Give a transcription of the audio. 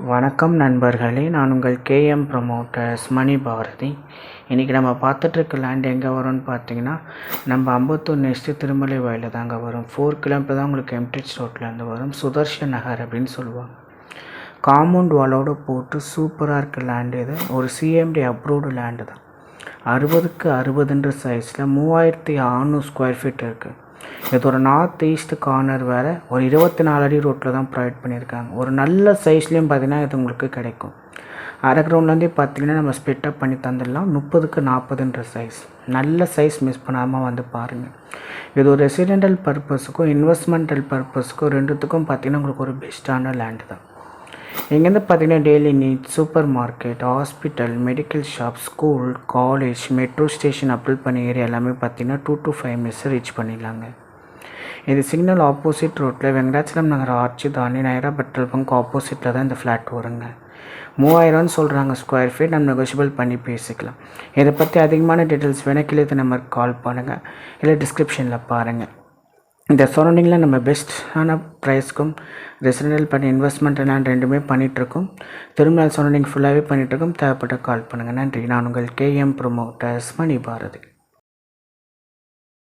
வணக்கம் நண்பர்களே, நான் உங்கள் கேஎம் ப்ரமோட்டர்ஸ் மணி பாரதி. இன்றைக்கி நம்ம பார்த்துட்ருக்க லேண்ட் எங்கே வரும்னு பார்த்தீங்கன்னா, நம்ம அம்பத்தூர் நெக்ஸ்ட்டு திருமலை வயலில் தாங்க வரும். 4 கிலோமீட்டர் தான் உங்களுக்கு எம்டிஹெச் ரோட்லேருந்து வரும். சுதர்ஷன் நகர் அப்படின்னு சொல்லுவாங்க. காம்பவுண்ட் வாலோடு போட்டு சூப்பராக இருக்க லேண்டு இது. ஒரு சிஎம்டி அப்ரூவ்டு லேண்டு தான். 60க்கு 60 சைஸில் 3600 ஸ்கொயர் ஃபீட் இருக்குது. இது ஒரு நார்த் ஈஸ்ட் கார்னர் வேறு. ஒரு 24 அடி ரோட்டில் தான் ப்ரொவைட் பண்ணியிருக்காங்க. ஒரு நல்ல சைஸ்லேயும் பார்த்திங்கன்னா இது உங்களுக்கு கிடைக்கும். அரை கிரவுண்ட்லேருந்தே பார்த்திங்கன்னா நம்ம ஸ்பிட்டப் பண்ணி தந்துடலாம். 30க்கு 40 சைஸ். நல்ல சைஸ் மிஸ் பண்ணாமல் வந்து பாருங்கள். இது ஒரு ரெசிடென்டல் பர்பஸுக்கும் இன்வெஸ்ட்மெண்டல் பர்பஸுக்கும் ரெண்டுத்துக்கும் பார்த்திங்கன்னா உங்களுக்கு ஒரு பெஸ்ட்டான லேண்டு தான். இங்கேருந்து பார்த்திங்கன்னா daily need, supermarket, hospital, medical shop, school, college, metro station approach பண்ண ஏரியா எல்லாமே பார்த்திங்கன்னா 2 to 5 minutes ரீச் பண்ணிடலாங்க. இது சிக்னல் ஆப்போசிட் ரோட்டில் வெங்கடாச்சலம் நகர் ஆர்ச்சி தாண்டி நைரா பெட்ரோல் பங்க் ஆப்போசிட்டில் தான் இந்த ஃப்ளாட் வருங்க. 3000 சொல்கிறாங்க ஸ்கொயர் ஃபீட். நம்ம நெகோஷியபிள் பண்ணி பேசிக்கலாம். இதை பற்றி அதிகமான டீட்டெயில்ஸ் வேணால் கீழே நம்பருக்கு கால் பண்ணுங்கள், இல்லை டிஸ்கிரிப்ஷனில் பாருங்கள். இந்த சரௌண்டிங்கில் நம்ம பெஸ்ட்டான ப்ரைஸ்க்கும் ரெசிடென்டல் பண்ணி இன்வெஸ்ட்மெண்ட் எல்லாம் ரெண்டுமே பண்ணிகிட்ருக்கோம். திருமலை சரௌண்டிங் ஃபுல்லாகவே பண்ணிகிட்ருக்கோம். தேவைப்பட்ட கால் பண்ணுங்கள். நன்றி. நான் உங்கள் கேஎம் ப்ரமோட்டர்ஸ் மணி பாரதி.